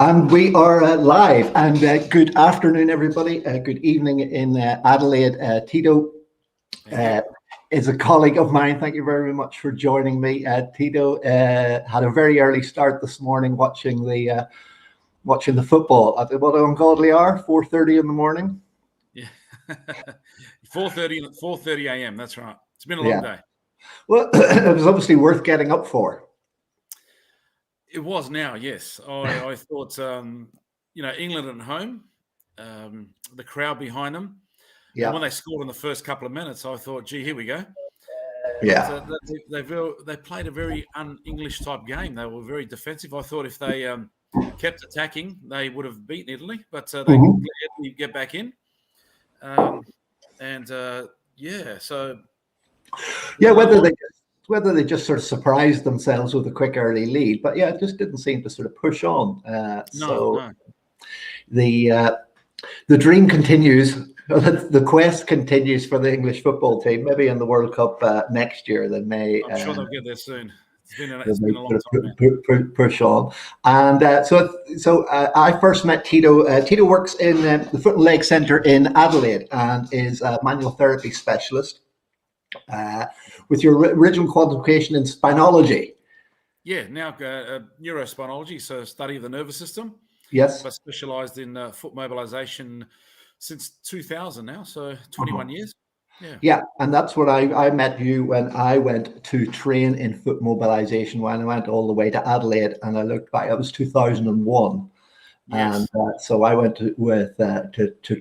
And we are live. And good afternoon, everybody. Good evening in Adelaide. Tito is a colleague of mine. Thank you very much for joining me. Tito had a very early start this morning watching the football at what an ungodly hour, 4:30 in the morning. Yeah, 4:30 a.m. That's right. It's been a long day. Well, it was obviously worth getting up for. It was now, yes. I thought, England at home, the crowd behind them. Yeah. And when they scored in the first couple of minutes, I thought, gee, here we go. Yeah. But, they played a very un-English type game. They were very defensive. I thought if they kept attacking, they would have beaten Italy, but they couldn't get back in. Whether they just sort of surprised themselves with a quick early lead, but it just didn't seem to sort of push on. No. The dream continues. The quest continues for the English football team. Maybe in the World Cup next year, they may. I'm sure they'll get there soon. It's been a long time. Push on, and so I first met Tito. Tito works in the Foot and Leg Centre in Adelaide and is a manual therapy specialist. With your original qualification in spinology. Yeah, now neurospinology, so study of the nervous system. Yes. I specialised in foot mobilisation since 2000 now, so 21 years. Yeah, and that's what I met you when I went to train in foot mobilisation, when I went all the way to Adelaide, and I looked back, it was 2001. Yes. And so I went to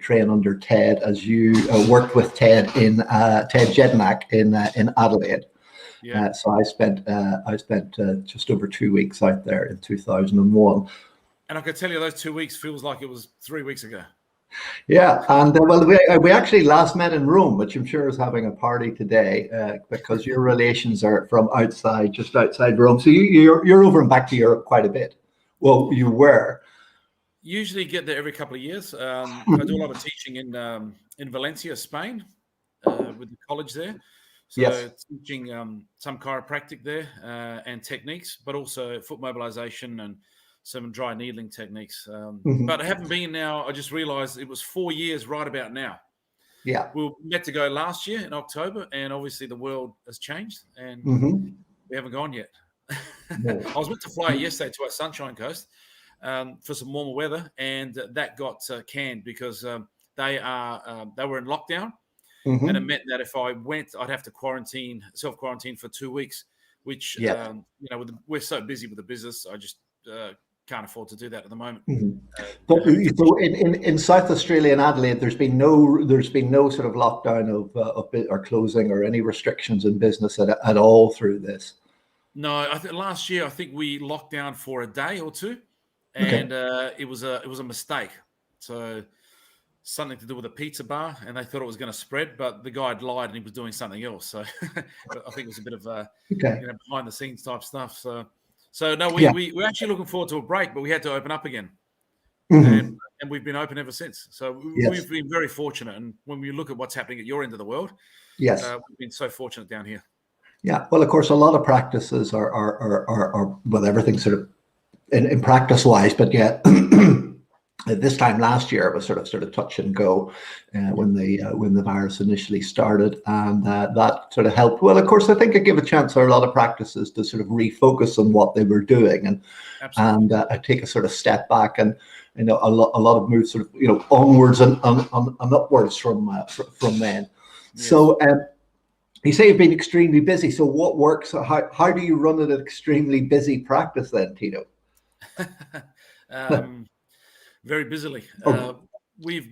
train under Ted, as you worked with Ted in Ted Jednak in Adelaide. Yeah. So I spent just over 2 weeks out there in 2001. And I could tell you those 2 weeks feels like it was 3 weeks ago. Yeah, and we actually last met in Rome, which I'm sure is having a party today because your relations are from outside, just outside Rome. So you're over and back to Europe quite a bit. Well, you were. Usually get there every couple of years. I do a lot of teaching in Valencia, Spain, with the college there. So teaching some chiropractic there and techniques, but also foot mobilization and some dry needling techniques. But I haven't been now. I just realized it was 4 years right about now. Yeah. We were meant to go last year in October, and obviously the world has changed, and we haven't gone yet. No. I was meant to fly yesterday to our Sunshine Coast for some warmer weather, and that got canned because they were in lockdown, and it meant that if I went, I'd have to self-quarantine for 2 weeks, which we're so busy with the business, I just can't afford to do that at the moment. But so in South Australia and Adelaide, there's been no sort of lockdown of or closing or any restrictions in business at all through this. No, I think last year we locked down for a day or two. And it was a mistake. So something to do with a pizza bar, and they thought it was going to spread, but the guy had lied and he was doing something else. So I think it was a bit of behind the scenes type stuff. So no, we're actually looking forward to a break, but we had to open up again, and we've been open ever since. So we've been very fortunate. And when we look at what's happening at your end of the world, we've been so fortunate down here. Yeah, well, of course, a lot of practices are well, everything's sort of in practice wise, but this time last year it was sort of touch and go when the virus initially started, and that sort of helped. Well, of course, I think it gave a chance for a lot of practices to sort of refocus on what they were doing and take a sort of step back, and a lot of moves sort of onwards and upwards from then. Yes. So you say you've been extremely busy. So what works? How do you run an extremely busy practice then, Tito? Very busily. We have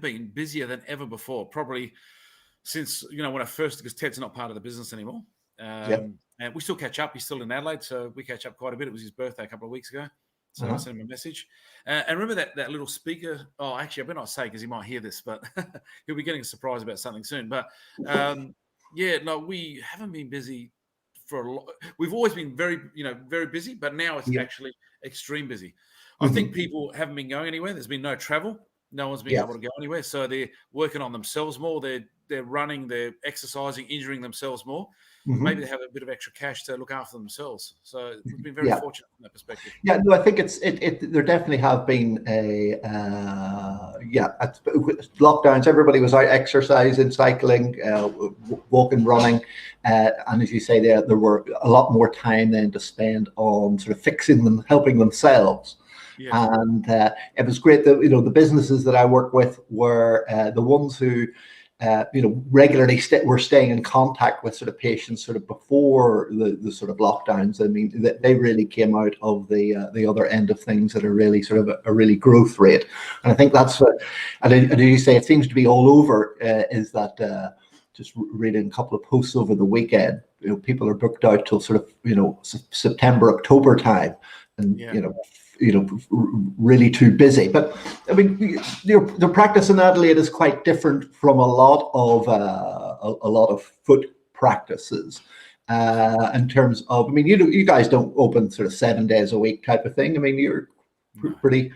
been busier than ever before, probably since, when I first, because Ted's not part of the business anymore. And we still catch up. He's still in Adelaide, so we catch up quite a bit. It was his birthday a couple of weeks ago. So I sent him a message. And remember that little speaker? Oh, actually, I better not say because he might hear this, but he'll be getting a surprise about something soon. But we haven't been busy for a lot. We've always been very busy, but now it's actually extreme busy. I think people haven't been going anywhere. There's been no travel. No one's been able to go anywhere. So they're working on themselves more. They're running, they're exercising, injuring themselves more. maybe they have a bit of extra cash to look after themselves. So we've been very Yeah. fortunate from that perspective. Yeah, no, I think there definitely have been lockdowns. Everybody was out exercising, cycling, walking, running, and as you say, there were a lot more time then to spend on sort of fixing them, helping themselves. Yes. And it was great that the businesses that I work with were the ones who regularly were staying in contact with sort of patients sort of before the sort of lockdowns. I mean, they really came out of the other end of things at a really sort of a really growth rate. And I think that's and as you say, it seems to be all over. Is that just reading a couple of posts over the weekend? People are booked out till sort of September, October time, and really too busy. But I mean, the practice in Adelaide is quite different from a lot of foot practices in terms of. I mean, you guys don't open sort of 7 days a week type of thing. I mean, you're pretty.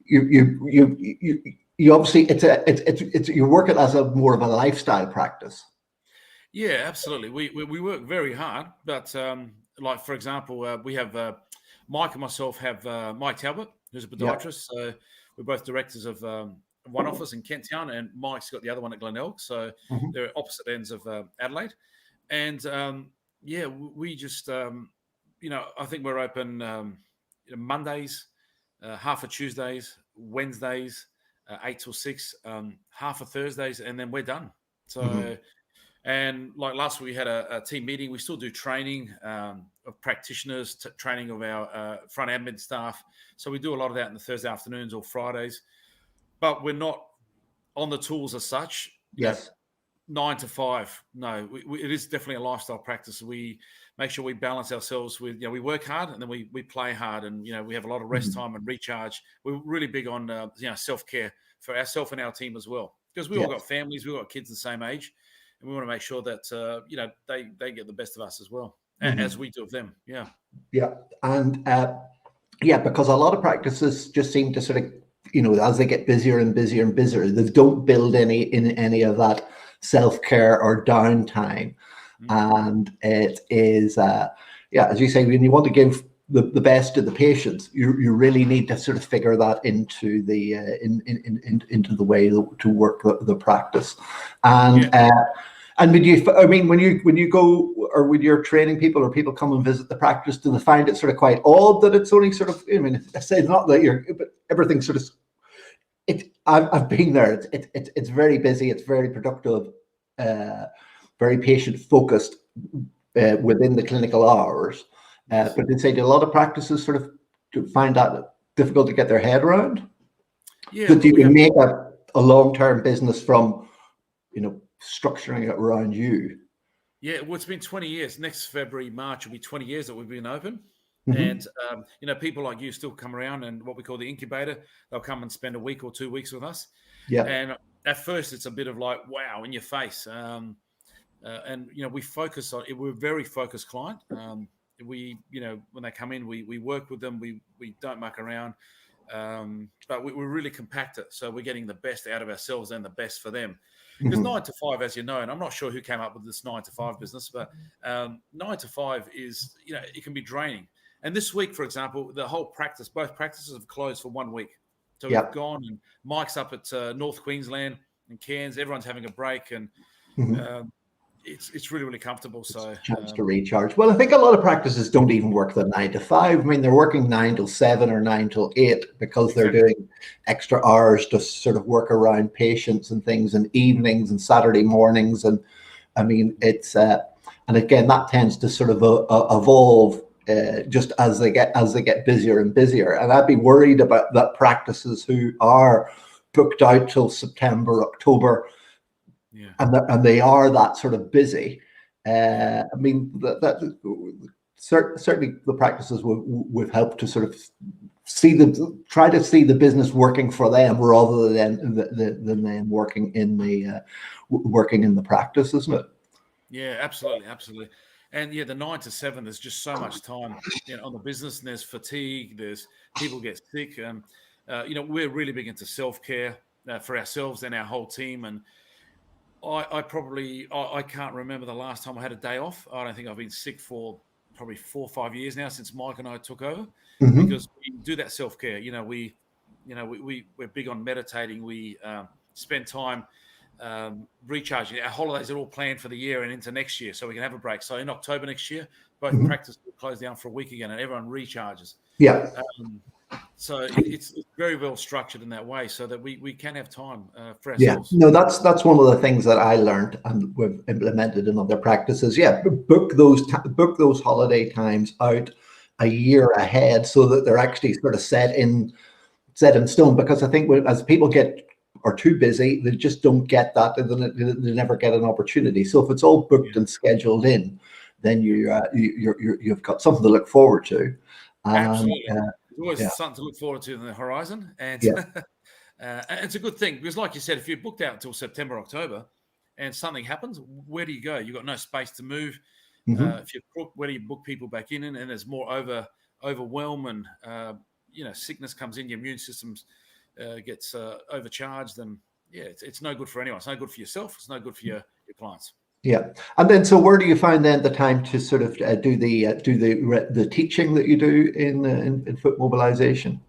You obviously it's you work it as a more of a lifestyle practice. Yeah, absolutely. We work very hard, but like for example, we have. Mike and myself have Mike Talbot, who's a podiatrist. So we're both directors of one office in Kent Town, and Mike's got the other one at Glenelg. So they're opposite ends of Adelaide. And we just, I think we're open Mondays, half of Tuesdays, Wednesdays, 8 till 6, half of Thursdays, and then we're done. So. And like last week, we had a team meeting. We still do training of practitioners, training of our front admin staff. So we do a lot of that in the Thursday afternoons or Fridays. But we're not on the tools as such. Yes. 9 to 5. No, it is definitely a lifestyle practice. We make sure we balance ourselves with, we work hard and then we play hard, and, we have a lot of rest time and recharge. We're really big on, self-care for ourselves and our team as well, because we all got families, we've got kids the same age. And we want to make sure that, they get the best of us as well, as we do of them. Yeah. Yeah. And because a lot of practices just seem to sort of, as they get busier and busier and busier, they don't build any of that self-care or downtime. And it is, as you say, when you want to give the best to the patients, you really need to sort of figure that into the into the way to work the practice. And and when you go, or when you're training people or people come and visit the practice, do they find it sort of quite odd that it's only sort of, I say not that but everything sort of, I've been there. It's very busy. It's very productive, very patient focused within the clinical hours. But they say a lot of practices sort of find that difficult to get their head around. Yeah, that you can make a long-term business from, structuring it around you. Yeah, well, it's been 20 years. Next February, March will be 20 years that we've been open. And, people like you still come around, and what we call the incubator, they'll come and spend a week or 2 weeks with us. Yeah. And at first it's a bit of like, wow, in your face. And, we focus on it. We're a very focused client. We, when they come in, we work with them. We don't muck around. But we really compact it. So we're getting the best out of ourselves and the best for them. Because 9 to 5, as you know, and I'm not sure who came up with this 9 to 5 business, but 9 to 5 is, it can be draining. And this week, for example, both practices have closed for 1 week. So we've gone, and Mike's up at North Queensland and Cairns. Everyone's having a break, and it's really, really comfortable. So it's a chance to recharge. Well, I think a lot of practices don't even work the 9 to 5. I mean, they're working 9 till 7 or 9 till 8 because they're doing extra hours to sort of work around patients and things, and evenings and Saturday mornings. And I mean, it's and again, that tends to sort of evolve just as they get busier and busier. And I'd be worried about that practices who are booked out till September, October. Yeah. And they are that sort of busy. I mean, certainly the practices would help to sort of try to see the business working for them rather than them working in the practice, isn't it? Yeah, absolutely. And the 9 to 7, there's just so much time on the business, and there's fatigue. There's people get sick, and we're really big into self-care for ourselves and our whole team. And I can't remember the last time I had a day off. I don't think I've been sick for probably 4 or 5 years now since Mike and I took over, because we do that self-care. We're big on meditating. We spend time recharging. Our holidays are all planned for the year and into next year, so we can have a break. So in October next year, both practice will close down for a week again, and everyone recharges. Yeah. So it's very well structured in that way, so that we can have time for ourselves. Yeah, no, that's one of the things that I learned and we've implemented in other practices. Yeah, book those holiday times out a year ahead, so that they're actually sort of set in stone. Because I think as people are too busy, they just don't get that, and they never get an opportunity. So if it's all booked and scheduled in, then you've got something to look forward to. Absolutely. There's always something to look forward to on the horizon, and it's a good thing, because, like you said, if you're booked out until September, October, and something happens, where do you go? You've got no space to move. If you're booked, where do you book people back in? And there's more overwhelm, and sickness comes in. Your immune system gets overcharged, and it's no good for anyone. It's no good for yourself. It's no good for your clients. Yeah, and then so where do you find then the time to sort of do the teaching that you do in foot mobilization?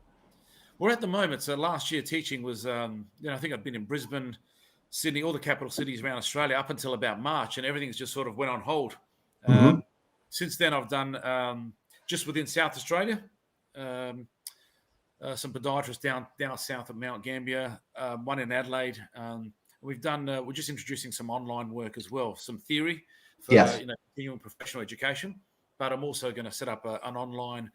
Well, at the moment, so last year teaching was, I think I've been in Brisbane, Sydney, all the capital cities around Australia up until about March, and everything's just sort of went on hold. Since then, I've done just within South Australia, some podiatrists down south of Mount Gambier, one in Adelaide. We've done. We're just introducing some online work as well, some theory for continuing professional education. But I'm also going to set up an online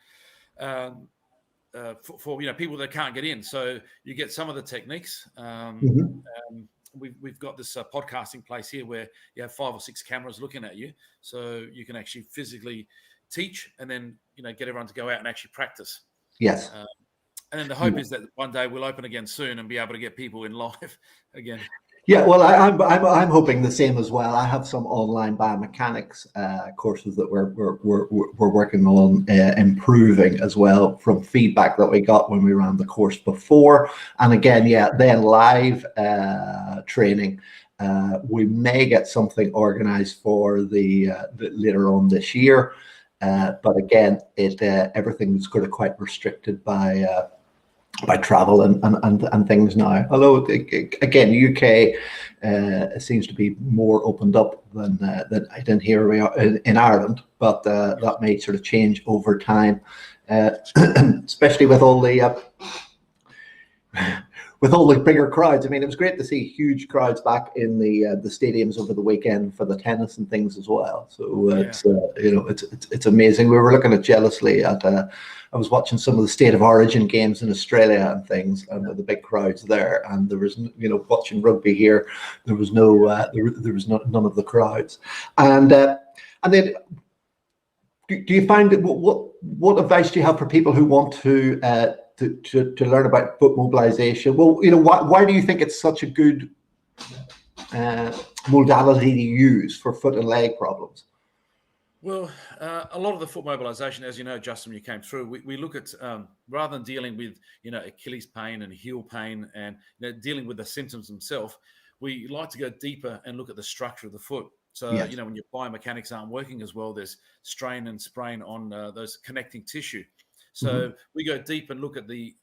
for people that can't get in. So you get some of the techniques. We've got this podcasting place here where you have 5 or 6 cameras looking at you, so you can actually physically teach, and then get everyone to go out and actually practice. Yes. And then the hope is that one day we'll open again soon and be able to get people in live again. Yeah, well, I'm hoping the same as well. I have some online biomechanics courses that we're working on improving as well, from feedback that we got when we ran the course before. And again, then live training. We may get something organized for the later on this year, but again, everything's sort of quite restricted by travel and things now. Although again, UK seems to be more opened up than here we are in Ireland, but that may sort of change over time, especially with all the bigger crowds. I mean, it was great to see huge crowds back in the stadiums over the weekend for the tennis and things as well. So it's amazing. We were looking jealously at. I was watching some of the State of Origin games in Australia and things, and the big crowds there. And there was, watching rugby here, there was none of the crowds. And then, do you find what advice do you have for people who want to learn about foot mobilization? Well, why do you think it's such a good modality to use for foot and leg problems? Well, a lot of the foot mobilization, as you know, Justin, you came through, we look at, rather than dealing with, Achilles pain and heel pain and dealing with the symptoms themselves, we like to go deeper and look at the structure of the foot. So, when your biomechanics aren't working as well, there's strain and sprain on those connecting tissue. So we go deep and look at the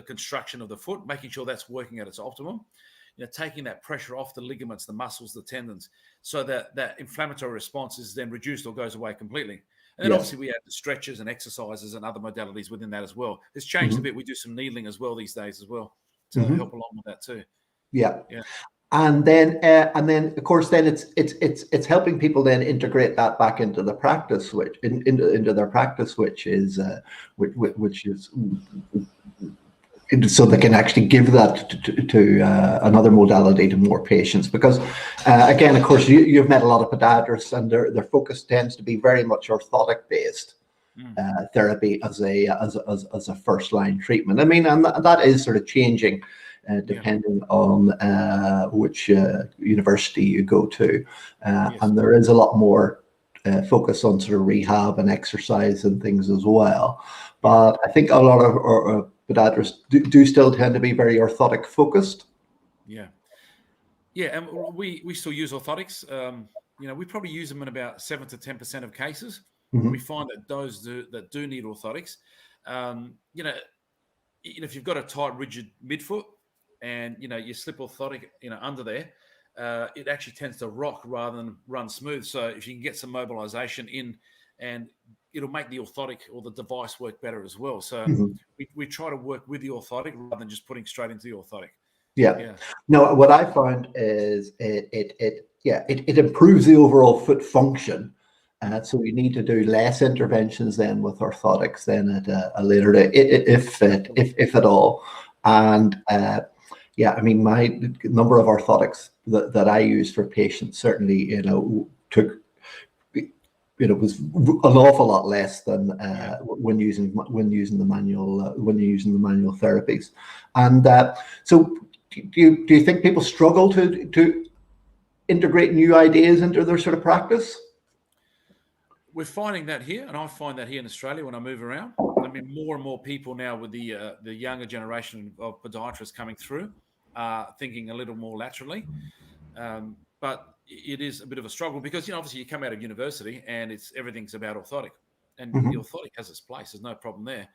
construction of the foot, making sure that's working at its optimum. Taking that pressure off the ligaments, the muscles, the tendons, so that inflammatory response is then reduced or goes away completely. And then obviously we add the stretches and exercises and other modalities within that as well. It's changed a bit. We do some needling as well these days as well to help along with that too. Yeah. And then of course, then it's helping people then integrate that back into the practice, into their practice, which is so they can actually give that to another modality to more patients. Because again, of course, you've met a lot of podiatrists, and their focus tends to be very much orthotic based therapy as a first line treatment. I mean, and that is sort of changing depending on which university you go to, and there is a lot more focus on sort of rehab and exercise and things as well. But I think a lot of podiatrists do still tend to be very orthotic focused. Yeah. Yeah, and we still use orthotics. We probably use them in about 7 to 10% of cases. And we find that those that do need orthotics, if you've got a tight, rigid midfoot and, you slip orthotic, under there, it actually tends to rock rather than run smooth. So if you can get some mobilization in, and it'll make the orthotic or the device work better as well. So we try to work with the orthotic rather than just putting straight into the orthotic. Yeah. No, what I found is it improves the overall foot function. So you need to do less interventions then with orthotics then at a later day, if at all. And I mean, my number of orthotics that I use for patients certainly, took, was an awful lot less than when using the manual therapies. And so do you think people struggle to integrate new ideas into their sort of practice? We're finding that here, and I find that here in Australia when I move around. I mean, more and more people now with the younger generation of podiatrists coming through are thinking a little more laterally. But it is a bit of a struggle because, obviously you come out of university and everything's about orthotic, and the orthotic has its place. There's no problem there.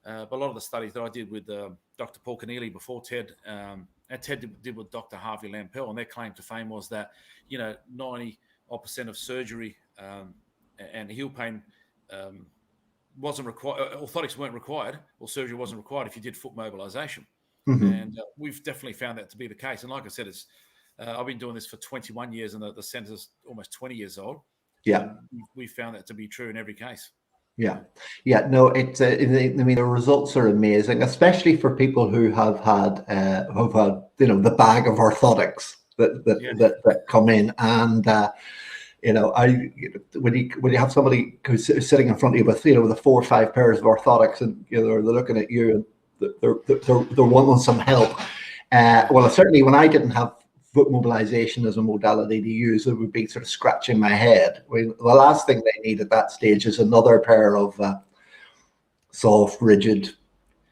But a lot of the studies that I did with Dr. Paul Keneally before Ted, and Ted did with Dr. Harvey Lampel, and their claim to fame was that, 90% of surgery and heel pain wasn't required. Orthotics weren't required, or surgery wasn't required if you did foot mobilization. And we've definitely found that to be the case. And like I said, I've been doing this for 21 years, and the center's almost 20 years old. Yeah, we found that to be true in every case. Yeah. No, it's. I mean, the results are amazing, especially for people who have had, the bag of orthotics that come in, and when you have somebody who's sitting in front of you with with 4 or 5 pairs of orthotics, and they're looking at you and they're wanting some help. Well, certainly when I didn't have foot mobilization as a modality to use, it would be sort of scratching my head. I mean, the last thing they need at that stage is another pair of soft, rigid,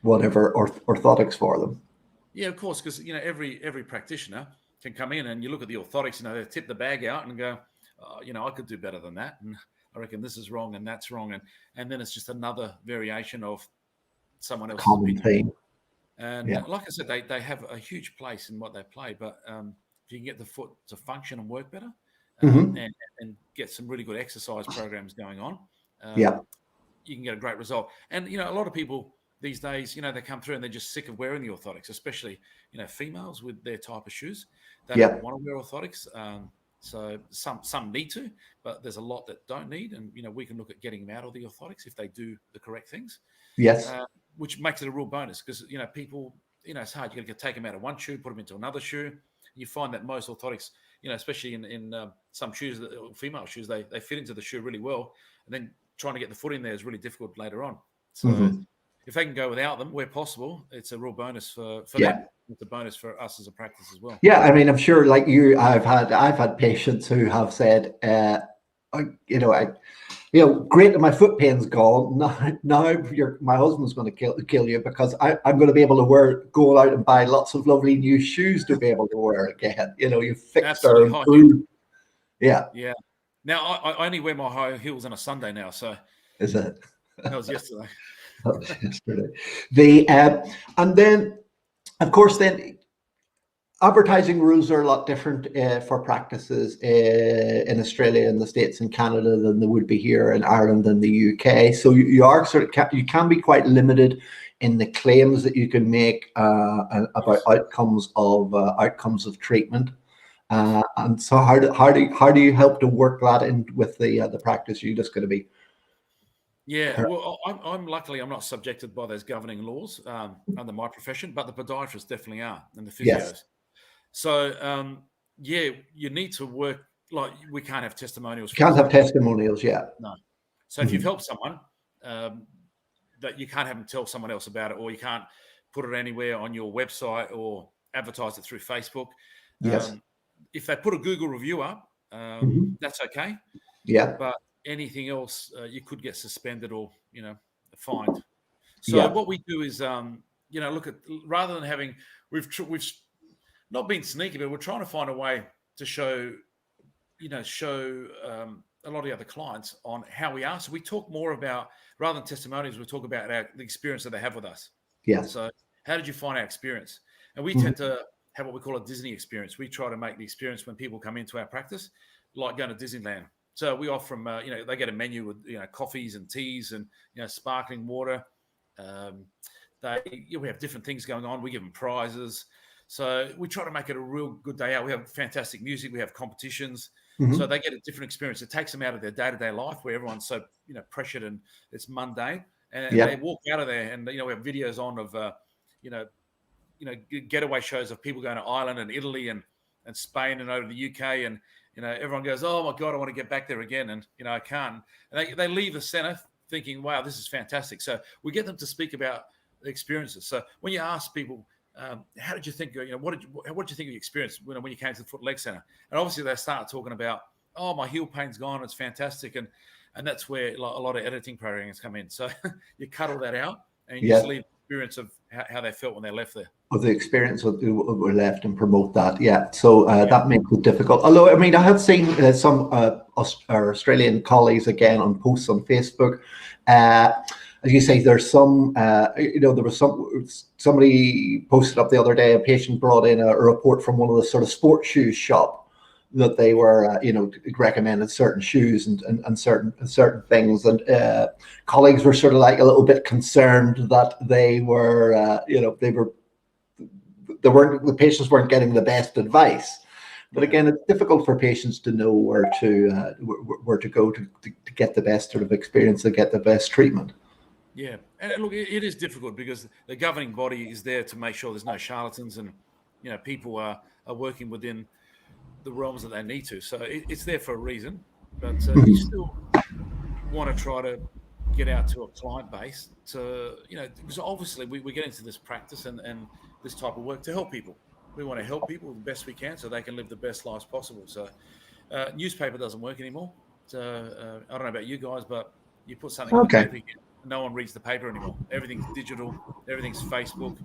whatever orthotics for them. Yeah, of course, because every practitioner can come in and you look at the orthotics, they tip the bag out and go, I could do better than that, and I reckon this is wrong and that's wrong, and then it's just another variation of someone else's common theme. And like I said, they have a huge place in what they play, but if you can get the foot to function and work better, and get some really good exercise programs going on, you can get a great result. And a lot of people these days, they come through and they're just sick of wearing the orthotics, especially females with their type of shoes. They don't want to wear orthotics. So some need to, but there's a lot that don't need, and we can look at getting them out of the orthotics if they do the correct things. Yes, which makes it a real bonus because people, it's hard. You got to take them out of one shoe, put them into another shoe. You find that most orthotics, especially in some shoes, female shoes, they fit into the shoe really well, and then trying to get the foot in there is really difficult later on. So if they can go without them where possible, it's a real bonus for them. It's a bonus for us as a practice as well. Yeah, I mean, I'm sure, like you, I've had patients who have said, great, my foot pain's gone. Now my husband's going to kill you because I'm going to be able to go out and buy lots of lovely new shoes to be able to wear again. You fix or improve. Yeah. Now I only wear my high heels on a Sunday now. So is it? That was yesterday. That was yesterday. And then, of course, advertising rules are a lot different for practices in Australia and the States and Canada than they would be here in Ireland and the UK. So you are you can be quite limited in the claims that you can make about outcomes of treatment. And so how do you help to work that in with the practice? You're just going to be. Yeah, well, I'm luckily I'm not subjected by those governing laws under my profession, but the podiatrists definitely are, and the physios. Yes. So, you need to work, like we can't have testimonials. Can't have testimonials, No. So if you've helped someone, that you can't have them tell someone else about it, or you can't put it anywhere on your website or advertise it through Facebook. Yes. If they put a Google review up, that's okay. Yeah. But anything else, you could get suspended or, fined. So what we do is, look at, rather than having, we've not being sneaky, but we're trying to find a way to show a lot of the other clients on how we are. So we talk more about, rather than testimonials, we talk about the experience that they have with us. Yeah. So how did you find our experience? And we Mhm. tend to have what we call a Disney experience. We try to make the experience when people come into our practice like going to Disneyland. So we offer them, they get a menu with, coffees and teas and, sparkling water. We have different things going on. We give them prizes. So we try to make it a real good day out. We have fantastic music. We have competitions. Mhm. So they get a different experience. It takes them out of their day-to-day life where everyone's so, pressured and it's mundane. And Yeah. they walk out of there and, we have videos on of, getaway shows of people going to Ireland and Italy and Spain and over to the UK. And, everyone goes, oh my God, I want to get back there again. And, I can't. And they leave the center thinking, wow, this is fantastic. So we get them to speak about the experiences. So when you ask people, how did you think, what did you think of your experience when you came to the Foot and Leg Center? And obviously they start talking about, oh, my heel pain's gone. It's fantastic. And that's where a lot of editing programs come in. So you cut all that out and you just leave the experience of how they felt when they left there. Of the experience of were left and promote that. Yeah. So that makes it difficult. Although, I mean, I have seen some our Australian colleagues again on posts on Facebook. As you say, there's some, there was somebody posted up the other day, a patient brought in a report from one of the sort of sports shoes shop that they were, recommended certain shoes and certain things. And colleagues were sort of like a little bit concerned that they were, the patients weren't getting the best advice. But again, it's difficult for patients to know where to go to get the best sort of experience, to get the best treatment. Yeah, and look, it is difficult because the governing body is there to make sure there's no charlatans and, people are working within the realms that they need to. So it's there for a reason, but you still want to try to get out to a client base to, because obviously we get into this practice and this type of work to help people. We want to help people the best we can so they can live the best lives possible. So newspaper doesn't work anymore. So I don't know about you guys, but you put something in the paper, no one reads the paper anymore. Everything's digital. Everything's Facebook.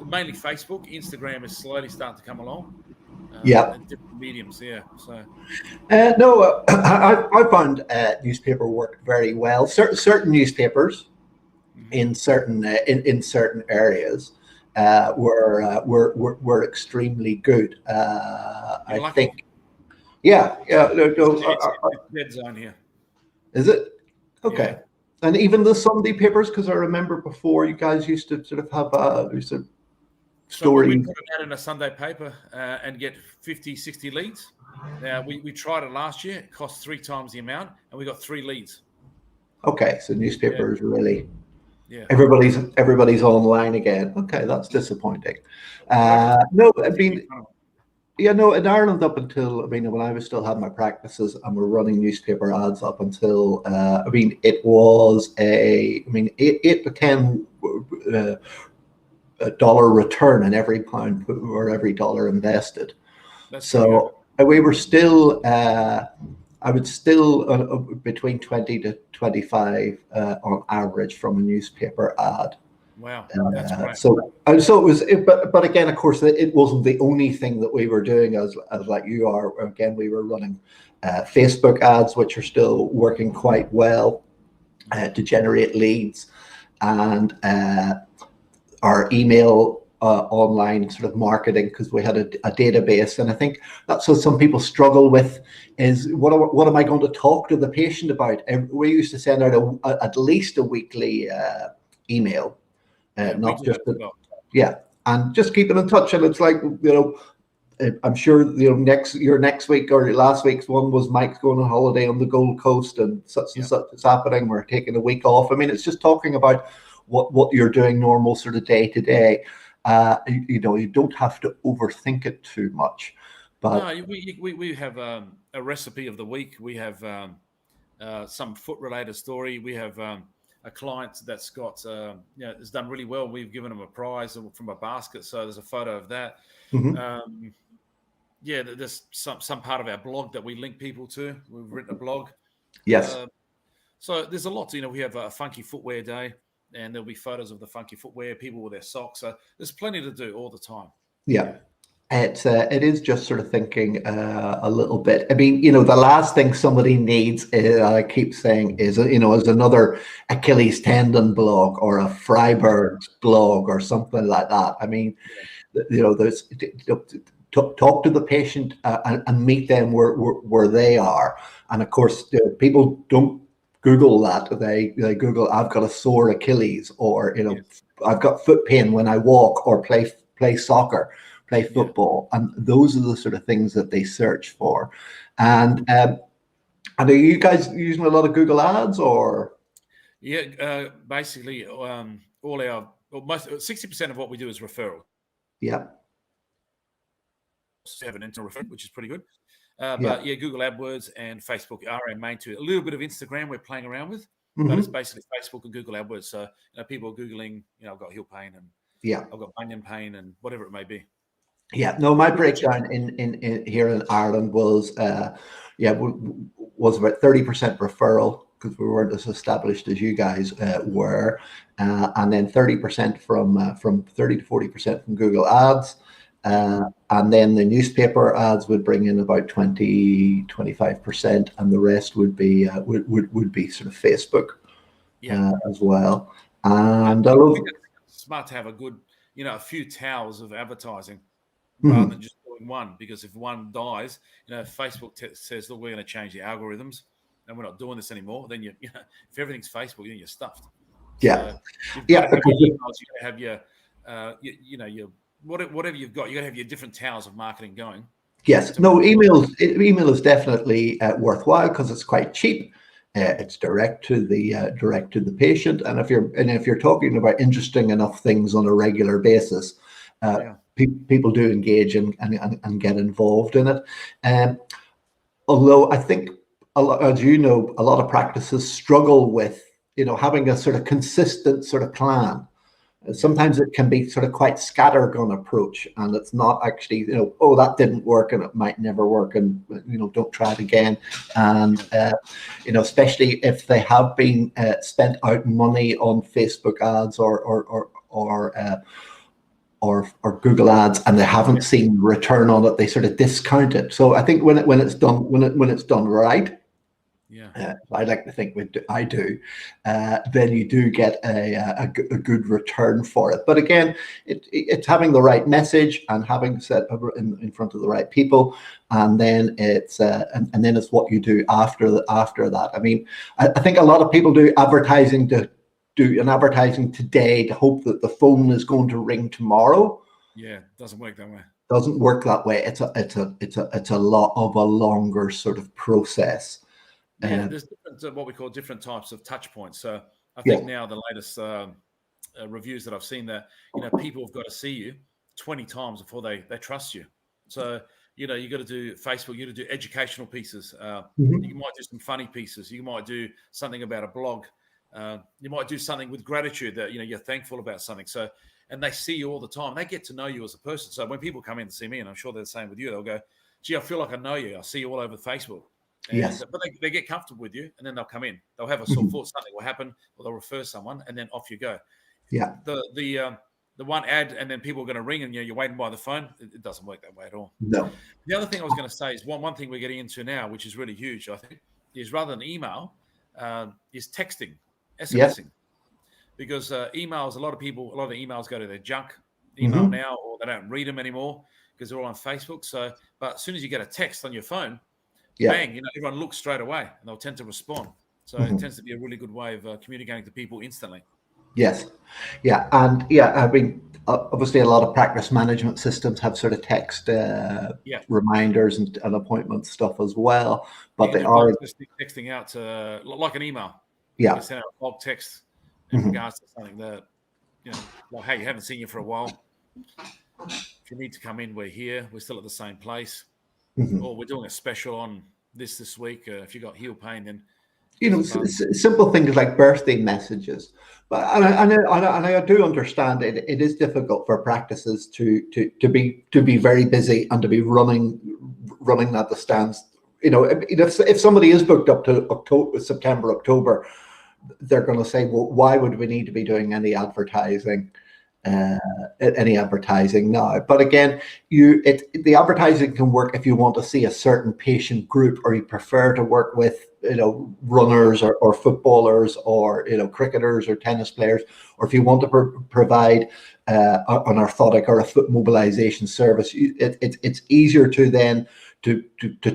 Mainly Facebook. Instagram is slowly starting to come along. And different mediums, yeah. So no, I found newspaper worked very well. Certain newspapers in certain areas were extremely good. I think. Yeah. It's dead zone here. Is it? Okay. Yeah. And even the Sunday papers, because I remember before you guys used to sort of have a story. So we put it out in a Sunday paper and get 50, 60 leads. Now, we tried it last year. It cost 3 times the amount, and we got 3 leads. Okay, so newspapers really... Yeah. Everybody's online again. Okay, that's disappointing. No, I mean... Yeah, no, in Ireland up until, when I was still having my practices and we're running newspaper ads up until, it was $8 to $10 dollar return in every pound or every dollar invested. So we were still, I would still between 20 to 25 on average from a newspaper ad. Wow, that's great. So it was, but again, of course, it wasn't the only thing that we were doing as like you are. Again, we were running Facebook ads, which are still working quite well to generate leads, and our email online sort of marketing, because we had a database. And I think that's what some people struggle with is what am I going to talk to the patient about? We used to send out at least a weekly email. Not just and just keeping in touch. And it's like, I'm sure your next week or last week's one was Mike's going on holiday on the Gold Coast and such is happening. We're taking a week off. I mean, it's just talking about what you're doing normal sort of day to day. You don't have to overthink it too much. But no, we have a recipe of the week. We have some foot related story. We have a client that's got, has done really well. We've given them a prize from a basket. So there's a photo of that. Mm-hmm. There's some part of our blog that we link people to. We've written a blog. Yes. So there's a lot. We have a funky footwear day, and there'll be photos of the funky footwear, people with their socks. So there's plenty to do all the time. Yeah. It is just sort of thinking a little bit. I mean, you know, the last thing somebody needs, I keep saying, is is another Achilles tendon blog or a Freiberg blog or something like that. I mean, you know, there's talk to the patient and meet them where they are. And of course, people don't Google that. They Google, I've got a sore Achilles, or I've got foot pain when I walk or play soccer, play football, and those are the sort of things that they search for. And are you guys using a lot of Google Ads, or? Yeah, basically, all our most 60% of what we do is referral. Yeah. Have an internal referral, which is pretty good. But Google AdWords and Facebook are our main two. A little bit of Instagram we're playing around with, but it's basically Facebook and Google AdWords. So people are Googling, I've got heel pain and I've got bunion pain and whatever it may be. Yeah, no, my breakdown in here in Ireland was about 30% referral, because we weren't as established as you guys were, and then 30% from 30 to 40% from Google Ads, and then the newspaper ads would bring in about 25%, and the rest would be sort of Facebook as well. And I think it's smart to have a good, a few towers of advertising. Rather than just doing one, because if one dies, Facebook says, look, we're going to change the algorithms and we're not doing this anymore. Then if everything's Facebook, then you're stuffed. Yeah, so you've got to have your emails, you have your, your whatever you've got. You got to have your different towers of marketing going. Yes, no, email is definitely worthwhile because it's quite cheap. It's direct to the patient, and if you're talking about interesting enough things on a regular basis. People do engage and get involved in it. Although I think, as you know, a lot of practices struggle with, having a sort of consistent sort of plan. Sometimes it can be sort of quite scattergun approach, and it's not actually, that didn't work and it might never work, and, don't try it again. And, especially if they have been spent out money on Facebook ads or Google Ads, and they haven't seen return on it, they sort of discount it. So I think when it's done right, I like to think I do, then you do get a good return for it. But again, it's having the right message and having set in front of the right people, and then it's what you do after that. I mean, I think a lot of people do advertising today to hope that the phone is going to ring tomorrow. Yeah, it doesn't work that way. Doesn't work that way. It's a lot of a longer sort of process. There's different, what we call different types of touch points. So I think now the latest reviews that I've seen, that people have got to see you 20 times before they trust you. So you got to do Facebook. You got to do educational pieces. You might do some funny pieces. You might do something about a blog. You might do something with gratitude that you're thankful about something. So, and they see you all the time. They get to know you as a person. So when people come in to see me, and I'm sure they're the same with you, they'll go, "Gee, I feel like I know you. I see you all over Facebook." And, but they get comfortable with you, and then they'll come in. They'll have a sore thought, something will happen, or they'll refer someone, and then off you go. Yeah. The one ad, and then people are going to ring, and you're waiting by the phone. It doesn't work that way at all. No. The other thing I was going to say is one thing we're getting into now, which is really huge, I think, is rather than email, is texting. SMSing, because emails, a lot of the emails go to their junk email now, or they don't read them anymore because they're all on Facebook. So, but as soon as you get a text on your phone, bang, everyone looks straight away and they'll tend to respond. So it tends to be a really good way of communicating to people instantly. Yes. Yeah. And I mean, obviously a lot of practice management systems have sort of text reminders and appointment stuff as well, but they are texting out to like an email. Yeah. Send out a bulk text in regards to something that, like, hey, you haven't seen you for a while. If you need to come in, we're here. We're still at the same place. Or we're doing a special on this week. If you got heel pain, then simple things like birthday messages. But I do understand it is difficult for practices to be very busy and to be running at the stands. If somebody is booked up to September, October, they're going to say, well, why would we need to be doing any advertising? any advertising now. But again, the advertising can work if you want to see a certain patient group, or you prefer to work with, runners or footballers, or cricketers or tennis players, or if you want to provide an orthotic or a foot mobilization service. It's easier to then to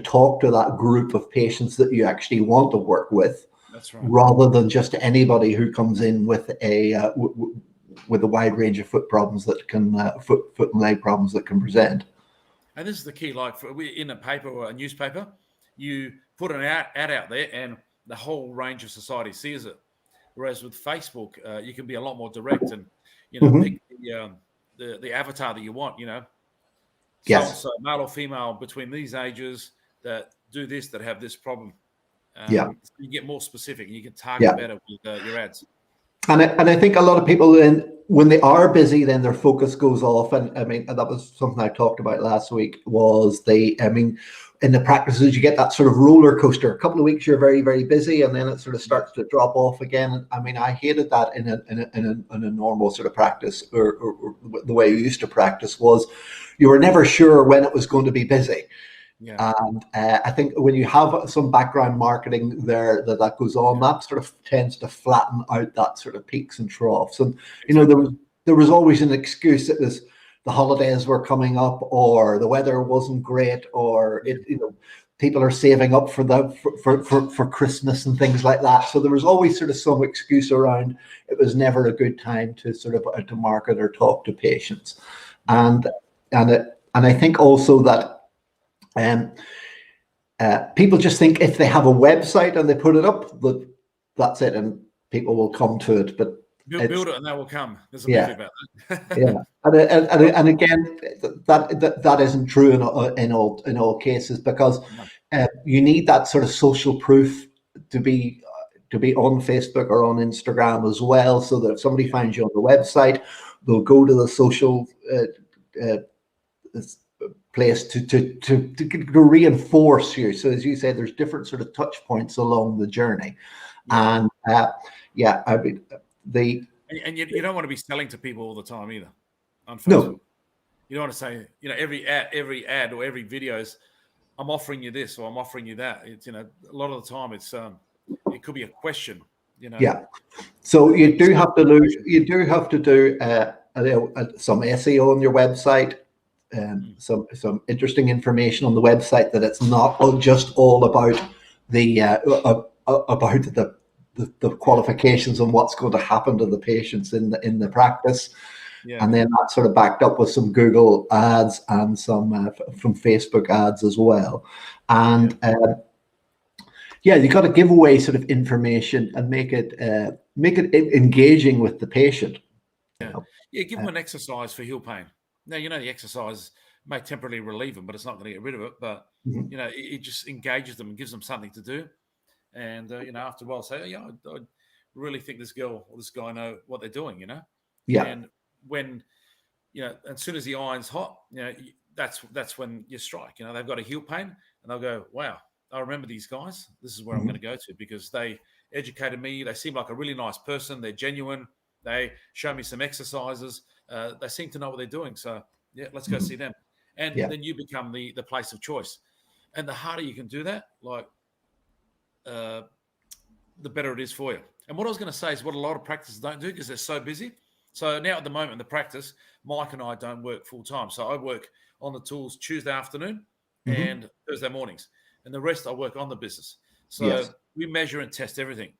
talk to that group of patients that you actually want to work with. That's right. Rather than just anybody who comes in with with a wide range of foot problems that can foot and leg problems that can present. And this is the key. Like in a paper or a newspaper, you put an ad out there, and the whole range of society sees it. Whereas with Facebook, you can be a lot more direct, and pick the avatar that you want. Yes. So male or female between these ages that do this, that have this problem. So you get more specific, and you can target better with your ads. And I think a lot of people then, when they are busy, then their focus goes off. And I mean, that was something I talked about last week, was in the practices, you get that sort of roller coaster. A couple of weeks you're very, very busy, and then it sort of starts to drop off again. I mean, I hated that in a normal sort of practice, or the way you used to practice, was you were never sure when it was going to be busy. Yeah. And I think when you have some background marketing there that goes on, that sort of tends to flatten out that sort of peaks and troughs. And there was always an excuse. It was the holidays were coming up, or the weather wasn't great, or people are saving up for Christmas and things like that. So there was always sort of some excuse around. It was never a good time to sort of to market or talk to patients. And I think also that people just think if they have a website and they put it up, that's it, and people will come to it. But build it and they will come. There's a movie about that. And again, that isn't true in all cases, because you need that sort of social proof to be on Facebook or on Instagram as well, so that if somebody finds you on the website, they'll go to the social place to reinforce you. So as you say, there's different sort of touch points along the journey. And I mean, and you don't want to be selling to people all the time either on Facebook. No. You don't want to say, every ad or every video is, I'm offering you this or I'm offering you that. It's a lot of the time it's it could be a question. Yeah. So you do have to do some SEO on your website. Some interesting information on the website, that it's not just all about the qualifications and what's going to happen to the patients in the practice. And then that's sort of backed up with some Google ads and some from Facebook ads as well. And you got to give away sort of information and make it engaging with the patient. Give them an exercise for heel pain. Now, the exercise may temporarily relieve them, but it's not going to get rid of it. But, it just engages them and gives them something to do. And, after a while say, I really think this girl or this guy know what they're doing, And when, as soon as the iron's hot, that's when you strike. They've got a heel pain, and they'll go, wow, I remember these guys. This is where I'm going to go to, because they educated me. They seem like a really nice person. They're genuine. They show me some exercises. They seem to know what they're doing. So, let's go see them. And then you become the place of choice. And the harder you can do that, the better it is for you. And what I was going to say is what a lot of practices don't do, because they're so busy. So now at the moment in the practice, Mike and I don't work full time. So I work on the tools Tuesday afternoon and Thursday mornings. And the rest I work on the business. So we measure and test everything.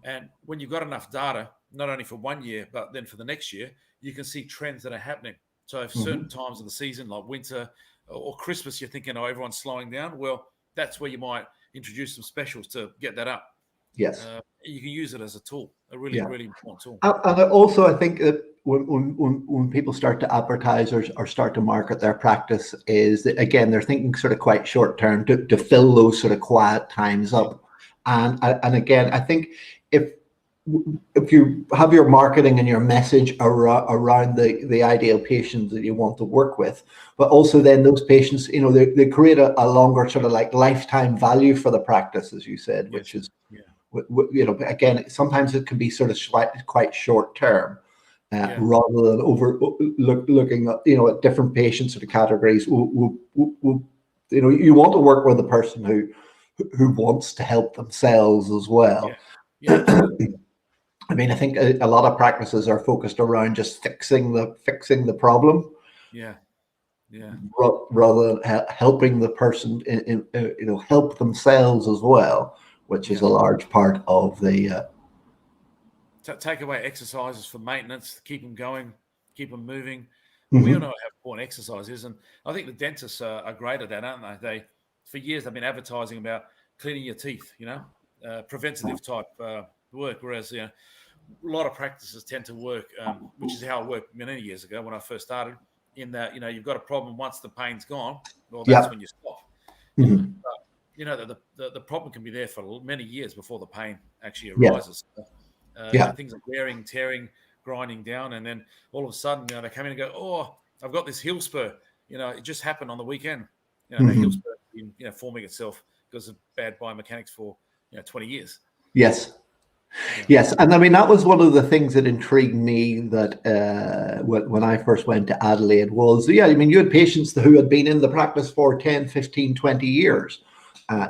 And when you've got enough data, not only for 1 year, but then for the next year, you can see trends that are happening. So if certain times of the season, like winter or Christmas, you're thinking, everyone's slowing down. Well, that's where you might introduce some specials to get that up. Yes. You can use it as a tool, a really, really important tool. And also, I think that when people start to advertise or start to market their practice, is that, again, they're thinking sort of quite short term to fill those sort of quiet times up. And again, I think if you have your marketing and your message around the ideal patients that you want to work with, but also then those patients, they create a longer sort of like lifetime value for the practice, as you said, which is, again, sometimes it can be sort of quite short term. rather than looking at, at different patients or the categories. You want to work with a person who wants to help themselves as well. Absolutely. I mean, I think a lot of practices are focused around just fixing the problem. Rather than helping the person help themselves as well, which is a large part of the take away exercises for maintenance, keep them going, keep them moving. Mm-hmm. We all know how important exercise is, and I think the dentists are great at that, aren't they? For years they've been advertising about cleaning your teeth, preventative type work, whereas a lot of practices tend to work, which is how it worked many years ago when I first started. In that, you've got a problem once the pain's gone, well, that's when you stop. Mm-hmm. But the problem can be there for many years before the pain actually arises. Things are wearing, tearing, grinding down, and then all of a sudden, they come in and go, "Oh, I've got this heel spur. It just happened on the weekend. The heel spur has been, forming itself because of bad biomechanics for 20 years." Yes. Yes, and I mean that was one of the things that intrigued me that when I first went to Adelaide was, I mean, you had patients who had been in the practice for 10, 15, 20 years,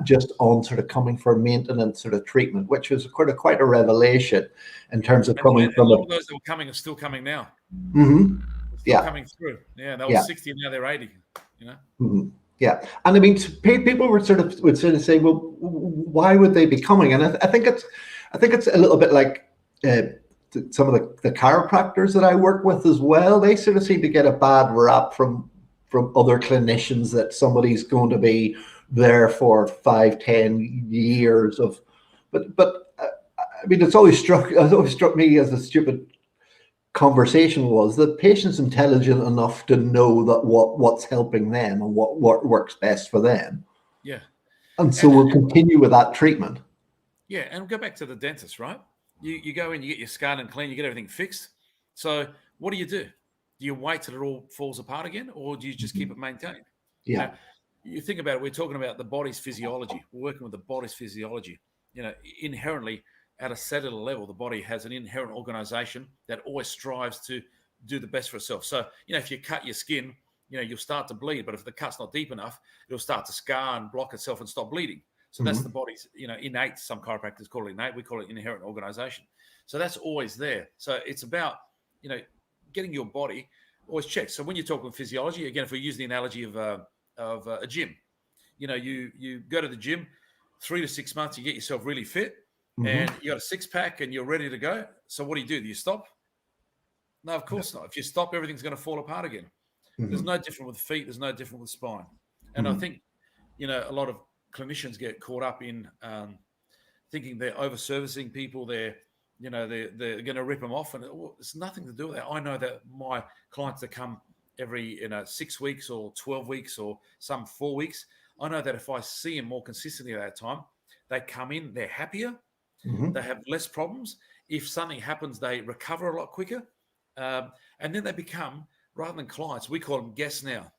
just on sort of coming for maintenance sort of treatment, which was quite a revelation in terms of coming from. A lot of those that were coming are still coming now. Mm-hmm. Still coming through. Yeah, they were 60 and now they're 80. Mm-hmm. Yeah, and I mean, people would sort of say, well, why would they be coming? And I think it's a little bit like some of the chiropractors that I work with as well. They sort of seem to get a bad rap from other clinicians that somebody's going to be there for 5-10 years of, but I mean, it's always struck me as a stupid conversation was the patient's intelligent enough to know that what's helping them and what works best for them. Yeah. And so we'll continue with that treatment. Yeah, and go back to the dentist, right? You go in, you get your scan and clean, you get everything fixed. So what do? Do you wait till it all falls apart again, or do you just keep it maintained? Yeah. You think about it, we're talking about the body's physiology. We're working with the body's physiology. Inherently at a cellular level, the body has an inherent organization that always strives to do the best for itself. So, if you cut your skin, you'll start to bleed, but if the cut's not deep enough, it'll start to scar and block itself and stop bleeding. So that's the body's, innate. Some chiropractors call it innate. We call it inherent organization. So that's always there. So it's about, getting your body always checked. So when you're talking physiology, again, if we use the analogy of a gym, you go to the gym 3 to 6 months, you get yourself really fit and you got a 6-pack and you're ready to go. So what do? Do you stop? No, of course not. If you stop, everything's going to fall apart again. There's no different with feet. There's no different with spine. And I think, a lot of clinicians get caught up in thinking they're over-servicing people. They're going to rip them off, and it's nothing to do with that. I know that my clients that come every 6 weeks or 12 weeks or some 4 weeks, I know that if I see them more consistently at that time, they come in, they're happier, they have less problems. If something happens, they recover a lot quicker, and then they become, rather than clients, we call them guests now.